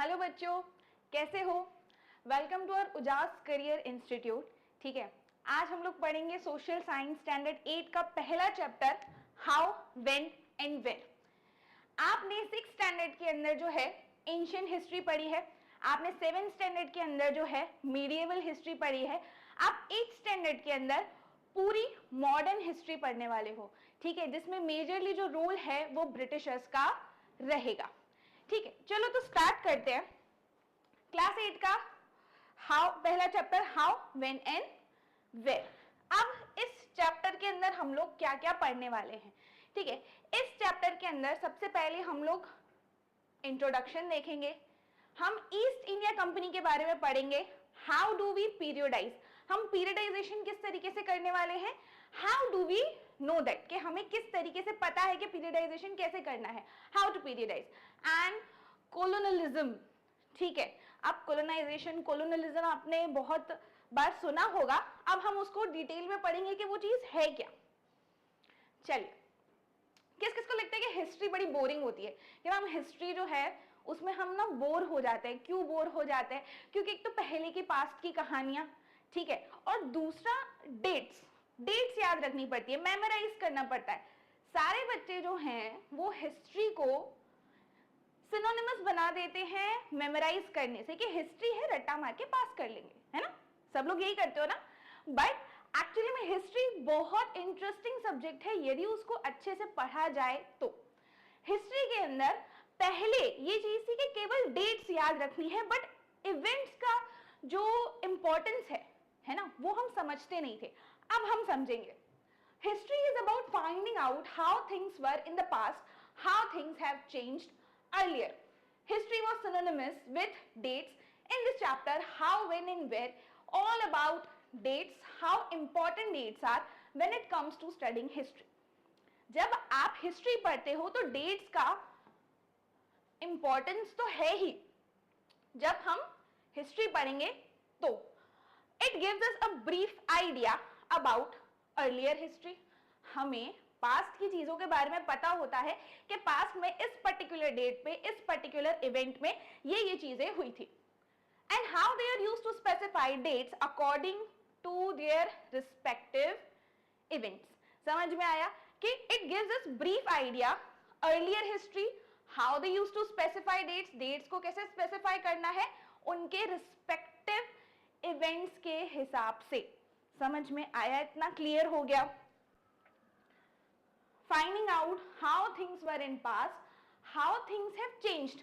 Hello बच्चों, कैसे हो? Welcome to our Ujas career institute. ठीक है, आज हम लोग पढ़ेंगे सोशल साइंस स्टैंडर्ड 8 का पहला chapter how, when and where. आपने 6 स्टैंडर्ड के अंदर जो है एंशिएंट हिस्ट्री पढ़ी है, आपने 7 स्टैंडर्ड के अंदर जो है मीडिएवल हिस्ट्री पढ़ी है, आप 8 स्टैंडर्ड के अंदर पूरी मॉडर्न हिस्ट्री पढ़ने वाले हो। ठीक है, जिसमें मेजरली जो रोल है वो ब्रिटिशर्स का रहेगा। ठीक है, चलो तो स्टार्ट करते हैं क्लास 8 का हाउ, पहला chapter how, when and where. अब इस चैप्टर के अंदर हम लोग क्या क्या पढ़ने वाले हैं? ठीक है, इस चैप्टर के अंदर सबसे पहले हम लोग इंट्रोडक्शन देखेंगे, हम ईस्ट इंडिया कंपनी के बारे में पढ़ेंगे, हाउ डू वी पीरियडाइज, हम पीरियडाइजेशन किस तरीके से करने वाले हैं, how do we know that, कि हमें किस तरीके से पता है कि पीरियडाइजेशन कैसे करना है, हाउ टू पीरियडाइज, एंड कोलोनलिज्म। ठीक है, अब कोलोनाइजेशन कोलोनलिज्म आपने बहुत बार सुना होगा, अब हम उसको डिटेल में पढ़ेंगे कि वो चीज है क्या। चलिए, किस किस को लगता है कि हिस्ट्री बड़ी बोरिंग होती है कि मैम हिस्ट्री जो है उसमें हम ना बोर हो जाते हैं? क्यों बोर हो जाते हैं? क्योंकि एक तो पहले की पास्ट की कहानियां, ठीक है, और दूसरा डेट्स याद रखनी पड़ती है, मेमोराइज करना पड़ता है। सारे बच्चे जो हैं वो हिस्ट्री को सिनोनिमस बना देते हैं मेमोराइज करने से, कि हिस्ट्री है रट्टा मार के पास कर लेंगे, है ना? सब लोग यही करते हो ना? बट एक्चुअली में हिस्ट्री बहुत इंटरेस्टिंग सब्जेक्ट है यदि उसको अच्छे से पढ़ा जाए तो। हिस्ट्री के अंदर पहले ये चीज थी कि केवल डेट्स याद रखनी है, बट इवेंट्स का जो इंपॉर्टेंस है ना, वो हम समझते नहीं थे, अब हम समझेंगे। History is about finding out how things were in the past, how things have changed earlier. History was synonymous with dates. In this chapter, how, when and where, all about dates, how important dates are when it comes to studying history. जब आप history पढ़ते हो तो dates का importance तो है ही। जब हम हिस्ट्री पढ़ेंगे तो it gives us a brief idea about earlier history. हमें पास्ट की चीजों के बारे में पता होता है कि पास्ट में इस पर्टिकुलर डेट पे, इस पर्टिकुलर इवेंट में ये चीजें हुई थी, and how they are used to specify dates according to their respective events. समझ में आया कि it gives us brief idea earlier history, how they used to specify dates को कैसे स्पेसिफाई करना है उनके रिस्पेक्टिव इवेंट्स के हिसाब से। समझ में आया? इतना क्लियर हो गया? Finding out how things were in past, how things have changed.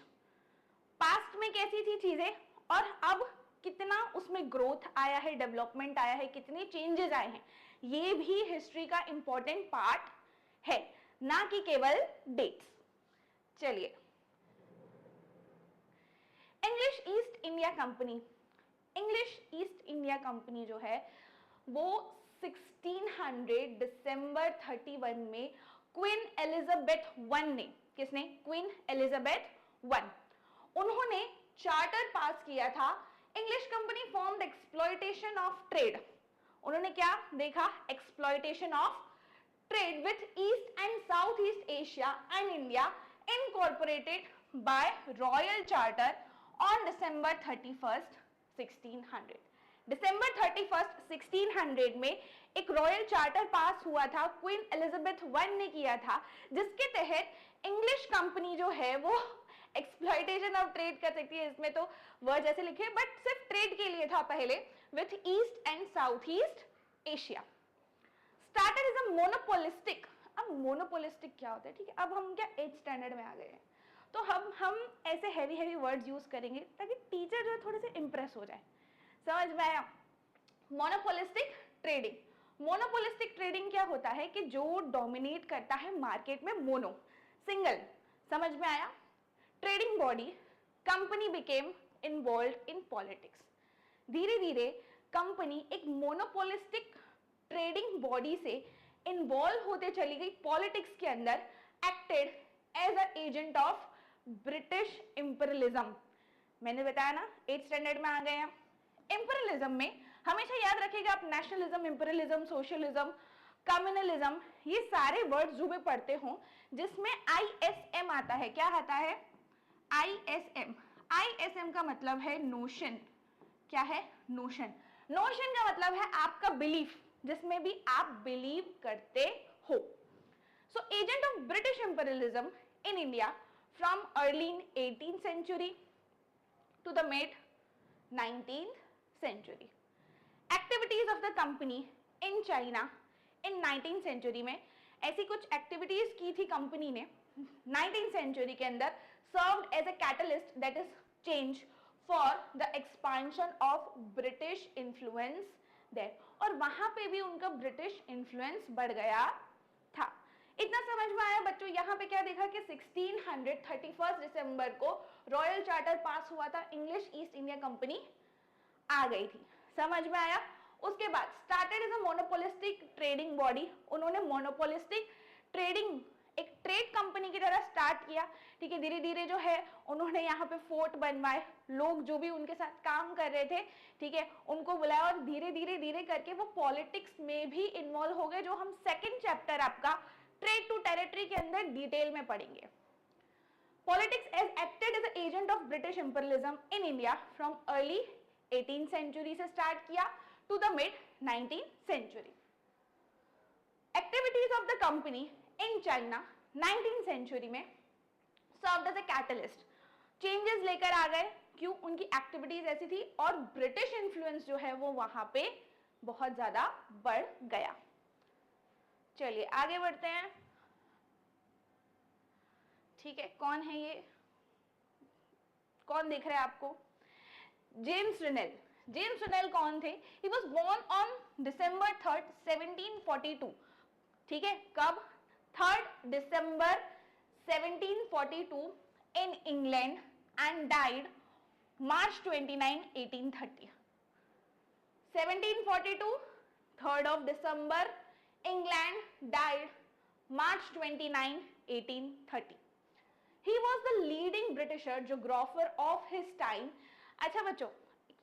Past में कैसी थी चीजें और अब कितना उसमें ग्रोथ आया है, डेवलपमेंट आया है, कितने चेंजेस आए हैं, ये भी हिस्ट्री का इंपॉर्टेंट पार्ट है, ना कि केवल डेट्स। चलिए, English East India company, English East India company जो है वो 1600 दिसंबर 31 में क्वीन एलिजाबेथ वन ने, किसने? क्वीन एलिजाबेथ वन, उन्होंने चार्टर पास किया था। English company formed exploitation of trade. उन्होंने क्या देखा? Exploitation of trade with east and south east Asia and India incorporated by royal charter on December 31st 1600। December 31st 1600 में एक royal charter pass हुआ था, queen Elizabeth one ने किया था, जिसके तहत इंग्लिश कंपनी जो है वो एक्सप्लॉयटेशन ऑफ ट्रेड कर सकती है। इसमें तो वर्ड जैसे लिखे, बट सिर्फ ट्रेड के लिए था पहले, with east and south east Asia. Started is a monopolistic. अब मोनोपोलिस्टिक क्या होता है? ठीक है, अब हम क्या 8th स्टैंडर्ड में आ गए हैं, तो हम ऐसे हैवी वर्ड्स यूज करेंगे ताकि टीचर जो है थोड़े से इंप्रेस हो जाए। समझ में आया? Monopolistic trading. मोनोपोलिस्टिक ट्रेडिंग क्या होता है कि जो डोमिनेट करता है मार्केट में, मोनो, सिंगल। समझ में आया? Trading body company became involved in politics. धीरे धीरे कंपनी एक मोनोपोलिस्टिक ट्रेडिंग बॉडी से इन्वॉल्व होते चली गई पॉलिटिक्स के अंदर, acted as a agent of British imperialism. मैंने बताया ना 8th स्टैंडर्ड में आ गए हैं। इंपीरियलिज्म में हमेशा याद रखिएगा आप, नेशनलिज्म, इंपीरियलिज्म, सोशलिज्म, कम्युनलिज्म, ये सारे वर्ड्स जो भी पढ़ते हो जिसमें ISM आता है। क्या आता है? ISM, ISM का मतलब है नोशन। क्या है? नोशन। नोशन का मतलब है आपका बिलीफ, जिसमें भी आप बिलीव करते हो। So agent of British imperialism in India from early 18th century to the mid 19th century. Activities of the company in China इन 19th century में ऐसी कुछ एक्टिविटीज की थी कंपनी ने 19th century के अंदर, served as a catalyst that is change for the expansion of British influence there, और वहां पे भी उनका ब्रिटिश इन्फ्लुएंस बढ़ गया था। इतना समझ में आया बच्चों? यहाँ पे क्या देखा कि 31 दिसंबर को रॉयल चार्टर पास हुआ था, इंग्लिश ईस्ट इंडिया कंपनी आ गई थी। समझ में आया? उसके बाद started as a monopolistic trading body, उन्होंने मोनोपोलिस्टिक ट्रेडिंग एक ट्रेड कंपनी की तरह स्टार्ट किया। ठीक है, धीरे धीरे जो है उन्होंने यहाँ पे फोर्ट बनवाए, लोग जो भी उनके साथ काम कर रहे थे, ठीक है, उनको बुलाया, और धीरे धीरे करके वो पॉलिटिक्स में भी इन्वॉल्व हो गए, जो हम सेकेंड चैप्टर आपका ट्रेड टू टेरिटरी के अंदर डिटेल में पढ़ेंगे। Politics as acted as an agent of British imperialism in India from early 18th century से start किया to the mid 19th century. Activities of the company in China 19th century में served as a catalyst. Changes लेकर आ गए, क्यों? उनकी activities ऐसी थी और ब्रिटिश इन्फ्लुएंस जो है वो वहां पे बहुत ज्यादा बढ़ गया। चलिए आगे बढ़ते हैं। ठीक है, कौन है ये? कौन दिख रहा है आपको? जेम्स रिनेल। जेम्स रिनेल कौन थे? He was born on December 3rd 1742। ठीक है, कब? 3rd December 1742 in England and died March 29, 1830। 1742 3rd of December, England, died March 29, 1830। He was the leading Britisher geographer of his time। अच्छा बच्चों,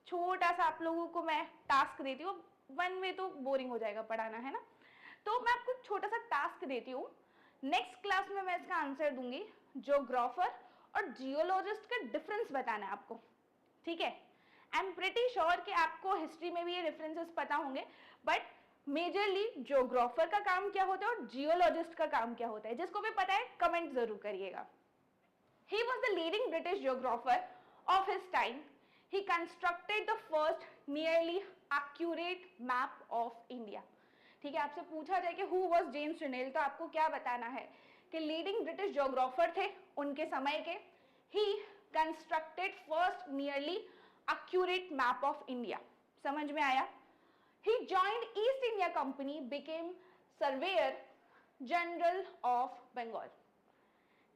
छोटा सा आप लोगों को मैं टास्क देती हूँ, वन में तो बोरिंग हो जाएगा पढ़ाना, है ना, तो मैं आपको छोटा सा टास्क देती हूँ, नेक्स्ट क्लास में मैं इसका आंसर दूंगी। जियोग्राफर और जियोलॉजिस्ट का डिफरेंस बताना है आपको, ठीक है। आई एम प्रिटी श्योर कि आपको हिस्ट्री में भी ये डिफरेंसेस पता होंगे, बट मेजरली जियोग्राफर का काम क्या होता है और जियोलॉजिस्ट का काम क्या होता है, जिसको भी पता है कमेंट जरूर करिएगा। He was the leading British geographer of his time. He constructed the first nearly accurate map of India। ठीक है, आपसे पूछा जाए कि who was James Renelle, तो आपको क्या बताना है कि लीडिंग ब्रिटिश जियोग्राफर थे उनके समय के। He constructed first nearly accurate map of India। समझ में आया? He joined East India Company, became Surveyor General of Bengal।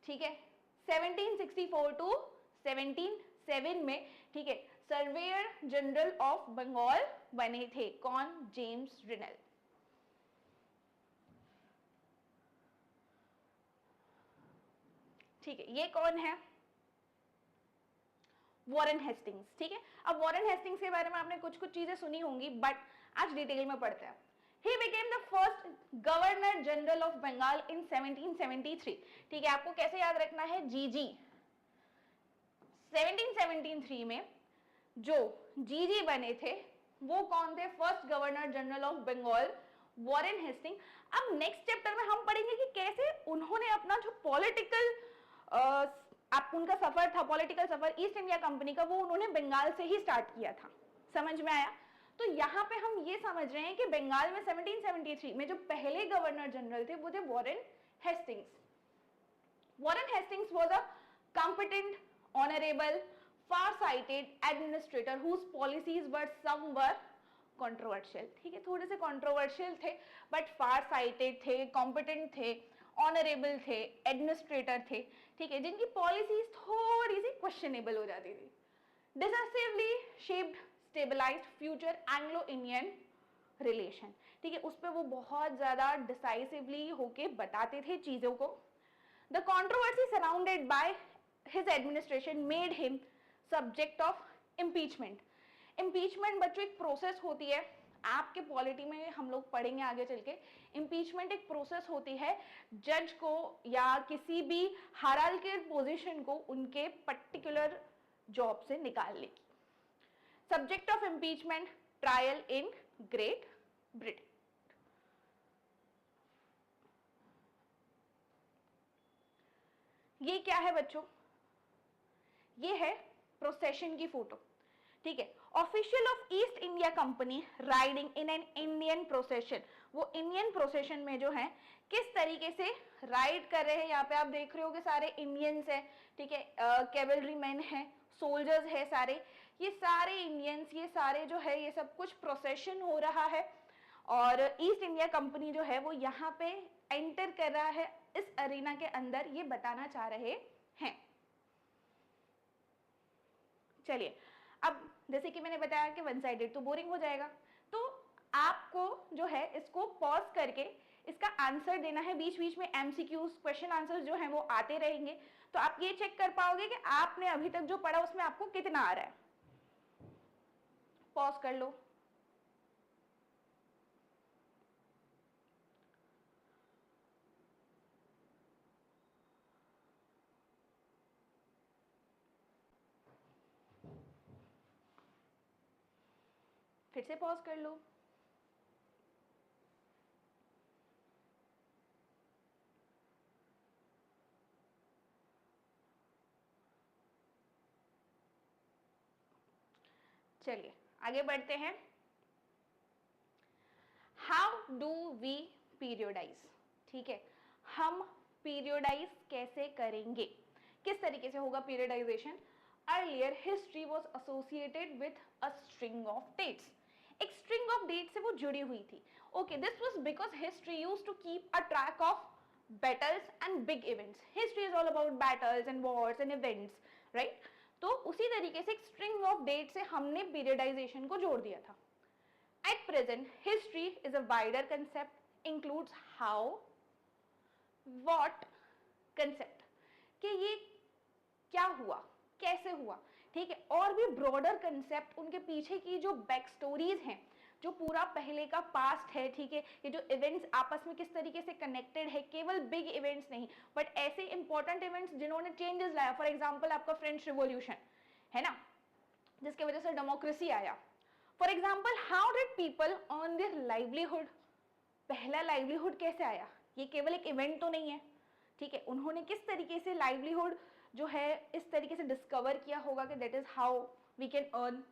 ठीक है, 1764 टू 1707 में, ठीक है, सर्वेयर जनरल ऑफ बंगाल बने थे। कौन? जेम्स रिनेल। ठीक है, ये कौन है? Warren Hastings. ठीक है, अब वॉरेन हेस्टिंग्स के बारे में आपने कुछ कुछ चीजें सुनी होंगी, बट आज डिटेल में पढ़ते हैं। He became the first Governor General of Bengal in 1773। ठीक है, आपको कैसे याद रखना है? जीजी। 1773 में जो जीजी बने थे वो कौन थे? First governor general of Bengal, Warren Hasting. अब नेक्स्ट चैप्टर में हम पढ़ेंगे कि कैसे उन्होंने अपना जो पॉलिटिकल आप उनका सफर था, पॉलिटिकल सफर ईस्ट इंडिया कंपनी का, वो उन्होंने बंगाल से ही स्टार्ट किया था। समझ में आया? तो यहाँ पे हम ये समझ रहे हैं कि बंगाल में 1773 में जो पहले गवर्नर जनरल थे वो थे Warren Hastings. Warren Hastings was a competent, honourable, far-sighted administrator whose policies were somewhat controversial। ठीक है, थोड़े से controversial थे, but far-sighted थे, competent थे, ऑनरेबल थे, एडमिनिस्ट्रेटर थे, ठीक है, जिनकी पॉलिसीज थोड़ी सी क्वेश्चनेबल हो जाती थी। Decisively shaped stabilized future Anglo Indian relation. ठीक है, उस पर वो बहुत ज्यादा डिसाइसिवली होके बताते थे चीजों को। The controversy surrounded by his administration made him subject of impeachment. Impeachment बच्चों एक प्रोसेस होती है, आपके पॉलिटी में हम लोग पढ़ेंगे आगे चल के। इम्पीचमेंट एक प्रोसेस होती है, जज को या किसी भी हायरार्किकल पोजीशन को उनके पर्टिकुलर जॉब से निकालने की। Subject of impeachment, trial in great Britain. ये क्या है बच्चों? ये है प्रोसेशन की फोटो, ठीक है। Official of East India company riding in an Indian procession, वो इंडियन प्रोसेशन में जो है किस तरीके से राइड कर रहे हैं। यहाँ पे आप देख रहे हो कि सारे इंडियंस है, ठीक है, कैवलरी मैन है, सोल्जर्स है, सारे ये सारे इंडियंस, ये सारे जो है ये सब कुछ प्रोसेशन हो रहा है। और ईस्ट इंडिया कंपनी जो है वो यहाँ पे एंटर कर रहा है इस अरीना के अंदर, ये बताना चाह रहे हैं। चलिए, अब जैसे कि मैंने बताया कि वन साइडेड तो बोरिंग हो जाएगा, तो आपको जो है इसको पॉज करके इसका आंसर देना है। बीच बीच में एमसीक्यूज, क्वेश्चन आंसर जो है वो आते रहेंगे, तो आप ये चेक कर पाओगे कि आपने अभी तक जो पढ़ा उसमें आपको कितना आ रहा है। पॉज कर लो। फिर से पॉज कर लो। चलिए आगे बढ़ते हैं। हाउ डू वी पीरियोडाइज, ठीक है, हम पीरियोडाइज कैसे करेंगे, किस तरीके से होगा periodisation. Earlier history was associated with a string of dates, एक स्ट्रिंग ऑफ डेट से वो जुड़ी हुई थी। Okay, this was because history use to keep a track of battles and big events. History is all about battles and wars and events, right? तो उसी तरीके से एक string of date से हमने periodization को जोड़ दिया था। At present, history is a wider concept, includes how, what concept, कि ये क्या हुआ, कैसे हुआ, ठीक है, और भी ब्रॉडर कंसेप्ट, उनके पीछे की जो बैक स्टोरीज हैं, जो पूरा पहले का पास्ट है, ठीक है, ये जो इवेंट्स आपस में किस तरीके से कनेक्टेड है, केवल बिग इवेंट्स नहीं बट ऐसे इंपॉर्टेंट इवेंट्स जिन्होंने चेंजेस लाया। फॉर एग्जांपल आपका फ्रेंच रिवॉल्यूशन है ना, जिसके वजह से डेमोक्रेसी आया। For example, how did people earn their livelihood, पहला लाइवलीहुड कैसे आया, ये केवल एक इवेंट तो नहीं है, ठीक है, उन्होंने किस तरीके से लाइवलीहुड जो है इस तरीके से डिस्कवर किया होगा कि that is how we can earn.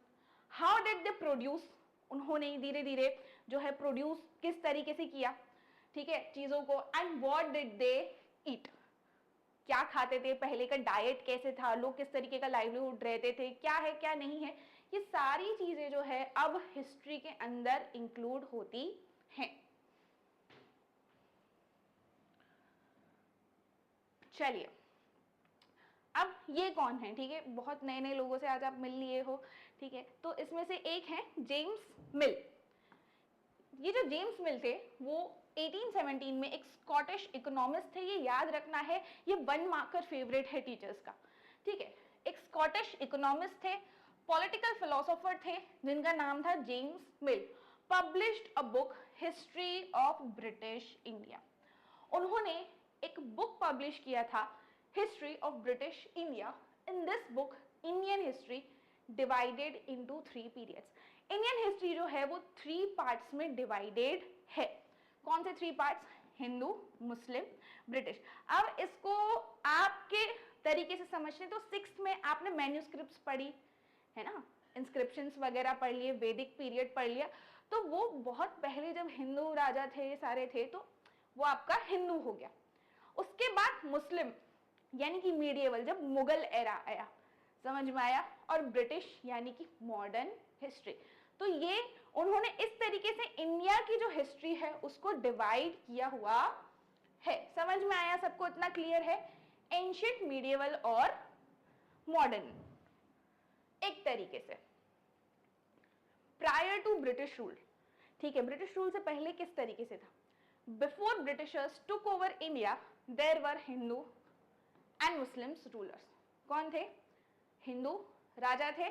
How did they produce, उन्होंने धीरे धीरे जो है प्रोड्यूस किस तरीके से किया, ठीक है, चीजों को। एंड व्हाट डिड दे ईट, क्या खाते थे, पहले का डाइट कैसे था, लोग किस तरीके का लाइवलीहुड रहते थे, क्या है क्या नहीं है, ये सारी चीजें जो है अब हिस्ट्री के अंदर इंक्लूड होती हैं। चलिए, अब ये कौन है, ठीक है, बहुत नए नए लोगों से आज आप मिल लिए हो, ठीक है, तो इसमें से एक है जेम्स मिल। ये जो जेम्स मिल थे वो 1817 में एक स्कॉटिश इकोनॉमिस्ट थे, ये याद रखना है, ये 1 मार्कर फेवरेट है टीचर्स का, ठीक है। एक स्कॉटिश इकोनॉमिस्ट थे, पॉलिटिकल फिलोसोफर थे, जिनका नाम था James mill. Published a book history of British India, उन्होंने एक बुक पब्लिश किया था history of British India. In this book Indian history divided into 3 periods, Indian history जो है वो 3 पार्ट्स में डिवाइडेड है। कौन से 3 पार्ट्स, हिंदू, मुस्लिम, ब्रिटिश। अब इसको आपके तरीके से समझने, तो 6th में आपने मैन्यूस्क्रिप्ट्स पढ़ी है ना, इंस्क्रिप्शंस वगैरह पढ़ लिए, वैदिक पीरियड पढ़ लिया, तो वो बहुत पहले जब हिंदू राजा थे सारे थे, तो वो आपका हिंदू हो गया। उसके बाद मुस्लिम यानी कि मीडिएवल, जब मुगल एरा आया, समझ में आया, और ब्रिटिश यानी कि मॉडर्न हिस्ट्री। तो ये उन्होंने इस तरीके से इंडिया की जो हिस्ट्री है उसको डिवाइड किया हुआ है। समझ में आया सबको, इतना क्लियर है, एंशिएंट, मीडिएवल और मॉडर्न एक तरीके से। प्रायर टू ब्रिटिश रूल, ठीक है, ब्रिटिश रूल से पहले किस तरीके से था। Before Britishers took over India there were Hindu and Muslims rulers. कौन थे, हिंदू राजा थे,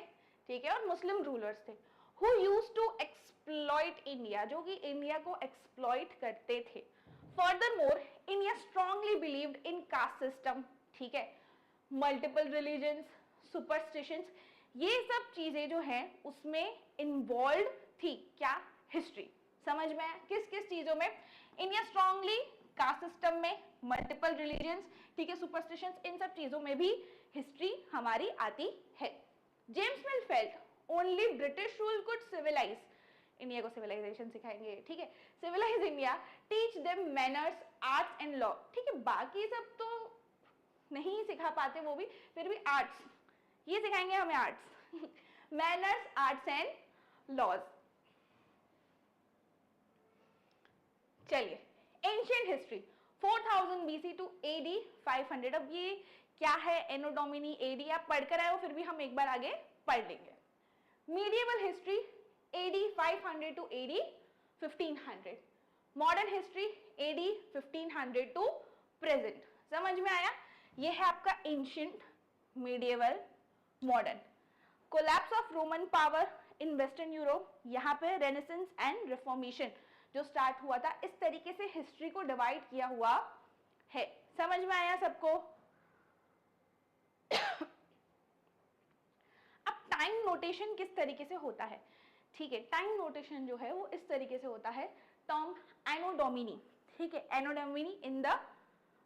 ठीक है, और मुस्लिम रूलर्स थे, who used to exploit India, जो कि इंडिया को एक्सप्लॉइट करते थे। Furthermore India strongly believed in caste system, ठीक है, मल्टीपल रिलीजन्स, सुपरस्टिशंस, ये सब चीजें जो है उसमें इन्वॉल्व थी क्या, हिस्ट्री। समझ में आया किस किस चीजों में, इंडिया स्ट्रांगली कास्ट सिस्टम में, मल्टीपल रिलीजन्स, ठीक है, सुपरस्टिशंस, इन सब चीजों में भी हिस्ट्री हमारी आती है। James Mill felt only British rule could civilize, India को सिविलाइजेशन सिखाएंगे, ठीक है, civilize India, teach them manners, arts and law, ठीक है, बाकी सब तो नहीं सिखा पाते वो भी, फिर भी आर्ट्स ये सिखाएंगे हमें, arts manners, arts and laws. चलिए, ancient history 4000 BC to AD 500। अब ये क्या है, एनो डोमिनी, एडी आप पढ़कर आए हो, फिर भी हम एक बार आगे पढ़ लेंगे। Medieval history AD 500 to AD 1500। Modern history AD 1500 to present. समझ में आया, ये है आपका ancient, medieval, modern. Collapse of Roman power in western Europe, यहाँ पे रेनेसेंस एंड रिफॉर्मेशन जो स्टार्ट हुआ था, इस तरीके से हिस्ट्री को डिवाइड किया हुआ है। समझ में आया सबको? अब टाइम नोटेशन किस तरीके से होता है, ठीक है, टाइम नोटेशन जो है वो इस तरीके से होता है, टर्म एनो डोमिनी, ठीक है, एनो डोमिनी इन द,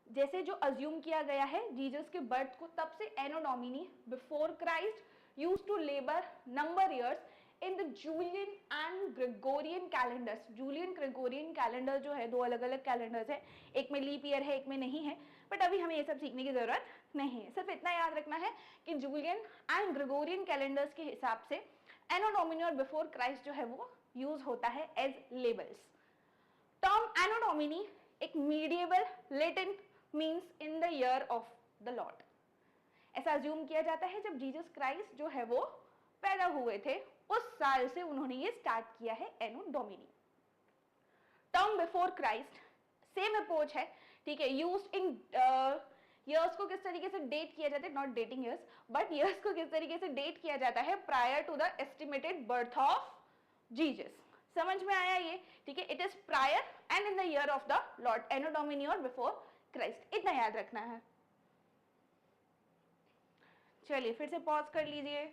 जैसे जो अज्यूम किया गया है जीसस के बर्थ को, तब से anno domini before Christ used to label number years in the Julian and Gregorian calendars. Julian Gregorian calendar जो है, दो अलग अलग कैलेंडर्स है, एक में लीप ईयर है, एक में नहीं है, बट अभी हमें ये सब सीखने की जरूरत नहीं है, सिर्फ इतना याद रखना है कि जूलियन एंड ग्रेगोरियन कैलेंडर्स के हिसाब से एनो डोमिनी और बिफोर क्राइस्ट जो है वो यूज होता है एज लेबल्स। टर्म एनो डोमिनी एक medieval latent means in the year of the Lord. ऐसा अज्यूम किया जाता है जब जीसस क्राइस्ट जो है वो पैदा हुए थे, उस साल से उन्होंने ये स्टार्ट किया है anno domini. Term before Christ same approach है, ठीक है, यूज्ड इन ईयर्स को किस तरीके से डेट किया जाता है, not dating years, but years को किस तरीके से डेट किया जाता है prior to the estimated birth of Jesus. समझ में आया ये, ठीक है, it is prior and in the year of the lord, anno domini और बिफोर क्राइस्ट, इतना याद रखना है। चलिए फिर से पॉज कर लीजिए।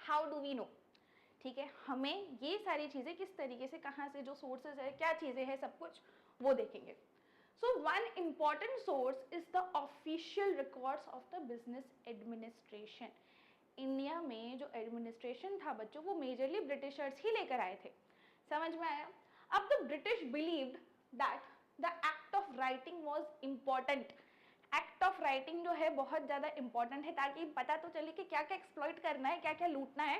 हाउ डू वी नो, ठीक है, हमें ये सारी चीजें किस तरीके से, कहाँ से, जो सोर्सेज है, क्या चीजें हैं, सब कुछ वो देखेंगे। So one important source is the official records of the business administration. India में जो एडमिनिस्ट्रेशन था बच्चों, वो मेजरली ब्रिटिशर्स ही लेकर आए थे। समझ में आया? अब the British believed that the act of writing was important. Act of writing जो है बहुत ज्यादा इंपॉर्टेंट है, ताकि पता तो चले कि क्या क्या एक्सप्लॉइट करना है, क्या क्या लूटना है,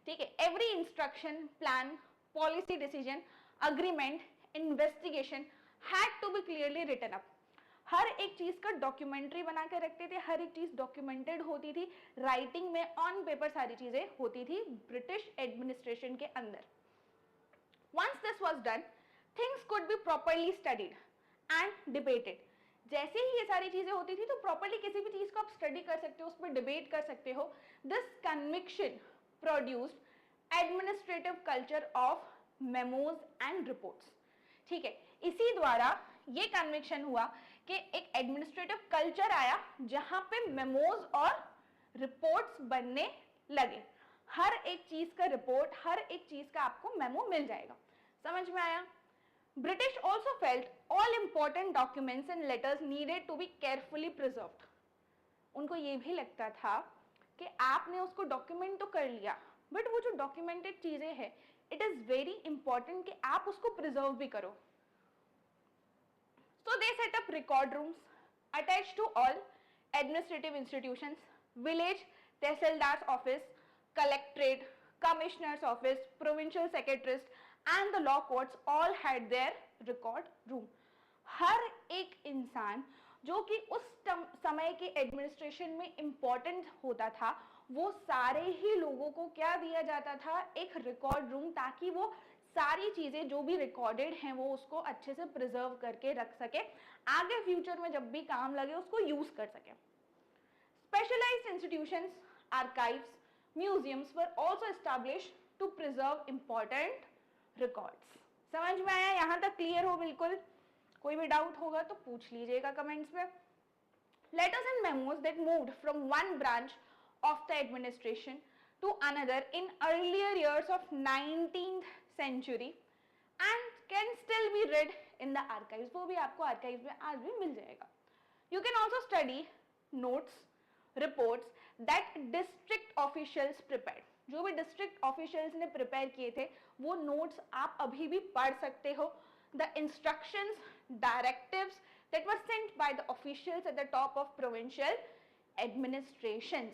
ठीक है। Every instruction, plan, policy decision, agreement, investigation had to be clearly written up. हर एक चीज का डॉक्यूमेंट्री बना के रखते थे, हर एक चीज डॉक्यूमेंटेड होती थी, राइटिंग में ऑन पेपर सारी चीजें होती थी ब्रिटिश एडमिनिस्ट्रेशन के अंदर। Once this was done, things could be properly studied and debated. जैसे ही ये सारी चीजें होती थी तो प्रॉपरली किसी भी चीज को आप स्टडी कर सकते हो, उस पर डिबेट कर सकते हो। This conviction produced administrative culture of memos and reports, ठीक है। इसी द्वारा ये कन्विक्शन हुआ कि एक एडमिनिस्ट्रेटिव कल्चर आया जहां पे मेमोज और रिपोर्ट्स बनने लगे। हर एक चीज का रिपोर्ट, हर एक चीज का आपको मेमो मिल जाएगा। समझ में आया? British also felt all important documents and letters needed to be carefully preserved. उनको ये भी लगता था कि आपने उसको डॉक्यूमेंट तो कर लिया, बट वो जो डॉक्यूमेंटेड चीजें हैं, इट इज वेरी इंपॉर्टेंट कि आप उसको प्रिजर्व भी करो। So they set up record rooms attached to all administrative institutions, village tehsildar's office, collectorate, commissioner's office, provincial secretaries and the law courts all had their record room. हर एक इंसान जो कि उस समय के एडमिनिस्ट्रेशन में इंपॉर्टेंट होता था, वो सारे ही लोगों को क्या दिया जाता था, एक रिकॉर्ड रूम, ताकि वो सारी चीजें जो भी रिकॉर्डेड हैं वो उसको अच्छे से प्रिजर्व करके रख सके, आगे फ्यूचर में जब भी काम लगे उसको यूज कर सके। Specialized institutions, archives, museums were also established to preserve important records. समझ में आया? यहां तक क्लियर हो बिल्कुल? कोई भी डाउट होगा तो पूछ लीजिएगा कमेंट्स में। Letters and memos that moved from one branch of the administration to another in earlier years of 19th century and can still be read in the archives. वो भी आपको archives में आज भी मिल जाएगा. You can also study notes, reports that district officials prepare, जो भी district officials ने प्रिपेयर किए थे वो नोट्स आप अभी भी पढ़ सकते हो। The instructions, directives that were sent by the officials at the top of provincial administrations.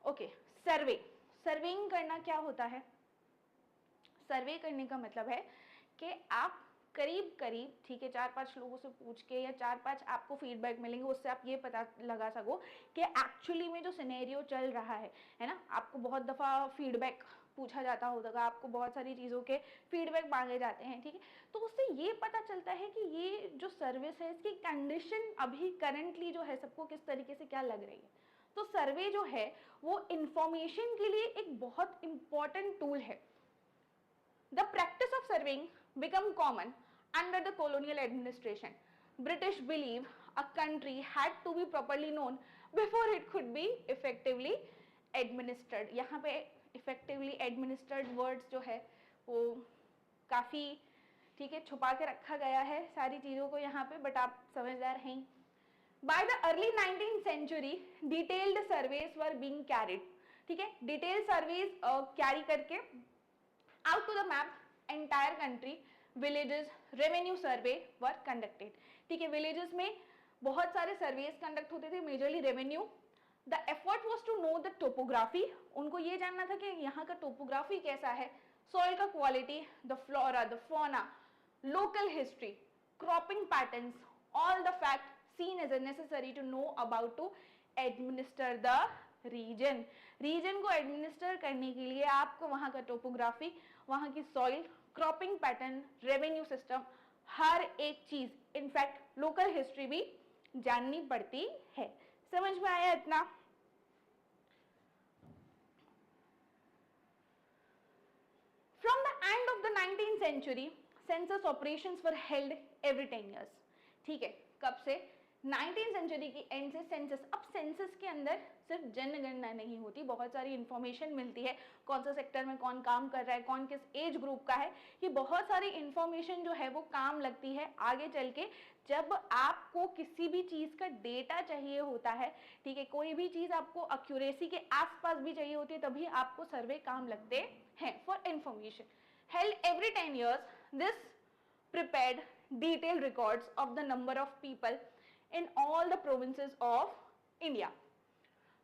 Okay, survey, surveying करना क्या होता है? सर्वे करने का मतलब है कि आप करीब करीब, ठीक है, 4-5 लोगों से पूछ के या 4-5 आपको फीडबैक मिलेंगे, उससे आप ये पता लगा सको कि एक्चुअली में जो सिनेरियो चल रहा है ना, आपको बहुत दफ़ा फीडबैक पूछा जाता होगा, आपको बहुत सारी चीज़ों के फीडबैक मांगे जाते हैं, ठीक है, तो उससे ये पता चलता है कि ये जो सर्विस है इसकी कंडीशन अभी करंटली जो है सबको किस तरीके से क्या लग रही है। तो सर्वे जो है वो इंफॉर्मेशन के लिए एक बहुत इंपॉर्टेंट टूल है। The practice of surveying became common under the colonial administration. British believe a country had to be properly known before it could be effectively administered. यहाँ पे effectively administered words जो है वो काफ़ी, ठीक है, छुपा के रखा गया है सारी चीज़ों को यहाँ पे, बट आप समझदार हैं। By the early 19th century, detailed surveys were being carried. ठीक है, detailed surveys carry करके out to the map entire country, villages, revenue survey were conducted. ठीक है, villages में बहुत सारे surveys conduct होते थे, majorly revenue. The effort was to know the topography. उनको ये जानना था कि यहाँ का topography कैसा है, soil का quality, the flora, the fauna, local history, cropping patterns, all the facts seen as necessary to know about to administer the region. Region को एडमिनिस्टर करने के लिए आपको वहां का टोपोग्राफी, वहां की soil, cropping pattern, revenue system, हर एक चीज, इनफैक्ट लोकल हिस्ट्री भी जाननी पड़ती है। समझ में आया इतना? From the end of the 19th century census operations were held every 10 years। ठीक है, कब से? 19th सेंचुरी की एंड से सेंसस। अब सेंसस के अंदर सिर्फ जनगणना नहीं होती, बहुत सारी इंफॉर्मेशन मिलती है, कौन सा सेक्टर में कौन काम कर रहा है, कौन किस एज ग्रुप का है, ये बहुत सारी इंफॉर्मेशन जो है वो काम लगती है आगे चल के, जब आपको किसी भी चीज का डेटा चाहिए होता है, ठीक है, कोई भी चीज आपको एक्यूरेसी के आसपास भी चाहिए होती है, तभी आपको सर्वे काम लगते हैं for information. Held every 10 years, this prepared detailed records of the number of people in all the provinces of India.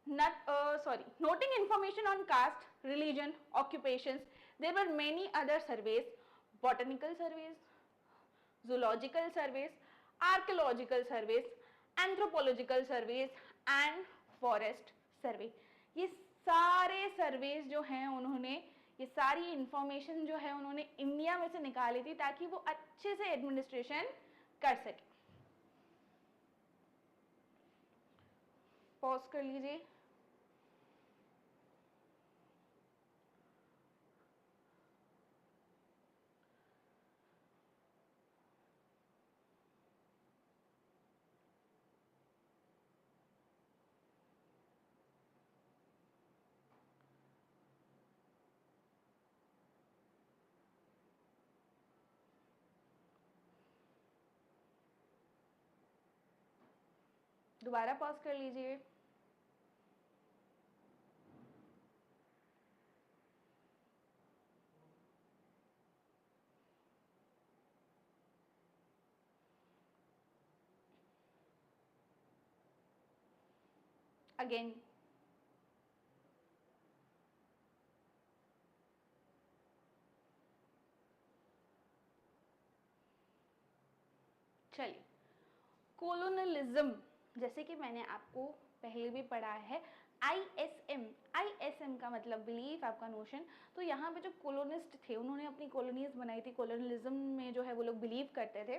Noting information on caste, religion, occupations, there were many other surveys, botanical surveys, zoological surveys, archaeological surveys, anthropological surveys and forest survey. ये सारे surveys जो हैं उन्होंने, ये सारी information जो है उन्होंने इंडिया में से निकाली थी ताकि वो अच्छे से एडमिनिस्ट्रेशन कर सके। पॉज कर लीजिए। दोबारा पॉज कर लीजिए। अगेन चलिए, कोलोनलिज्म, जैसे कि मैंने आपको पहले भी पढ़ा है, आईएसएम का मतलब बिलीफ, आपका नोशन। तो यहाँ पे जो कोलोनिस्ट थे उन्होंने अपनी कॉलोनीज बनाई थी, कोलोनलिज्म में जो है वो लोग बिलीव करते थे।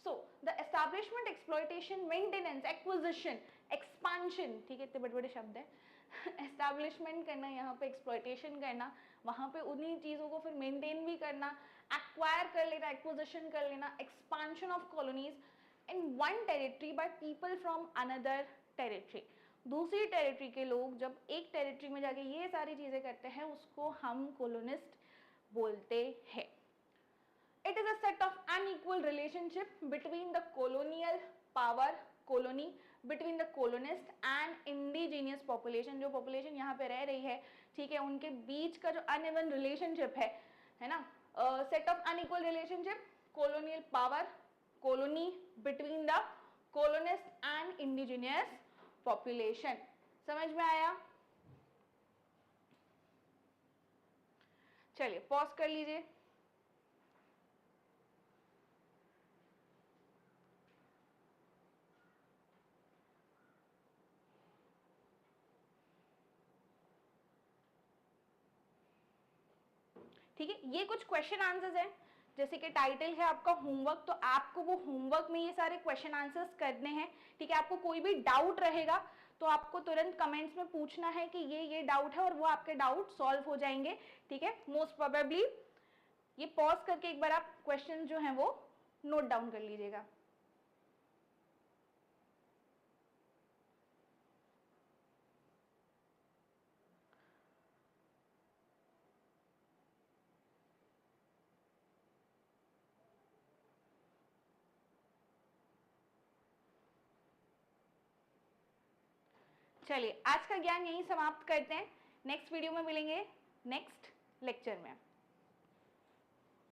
So the establishment, exploitation, maintenance, acquisition, expansion, ठीक है, इतने बड़े बड़े शब्द है। एस्टैब्लिशमेंट करना, यहाँ पे एक्सप्लॉयटेशन करना, वहाँ पे उन्हीं चीज़ों को फिर मेंटेन भी करना, एक्वायर कर लेना, एक्विजिशन कर लेना, expansion of colonies in one territory by people from another territory. दूसरी टेरिटरी के लोग जब एक टेरिटरी में जाके ये सारी चीजें करते हैं उसको हम कोलोनिस्ट बोलते हैं। It is a set of unequal relationship between the colonial power colony, between the colonist and indigenous population, जो population यहाँ पे रह रही है, ठीक है, उनके बीच का जो uneven relationship है ना, set of unequal relationship, colonial power colony between the colonist and indigenous population। समझ में आया? चलिए पॉज कर लीजिए। ठीक है, ये कुछ क्वेश्चन आंसर्स हैं, जैसे कि टाइटल है आपका होमवर्क, तो आपको वो होमवर्क में ये सारे क्वेश्चन आंसर्स करने हैं। ठीक है, आपको कोई भी डाउट रहेगा तो आपको तुरंत कमेंट्स में पूछना है कि ये डाउट है, और वो आपके डाउट सॉल्व हो जाएंगे। ठीक है, मोस्ट प्रोबेबली ये पॉज करके एक बार आप क्वेश्चन जो है वो नोट डाउन कर लीजिएगा। चलिए, आज का ज्ञान यहीं समाप्त करते हैं। नेक्स्ट वीडियो में मिलेंगे नेक्स्ट लेक्चर में।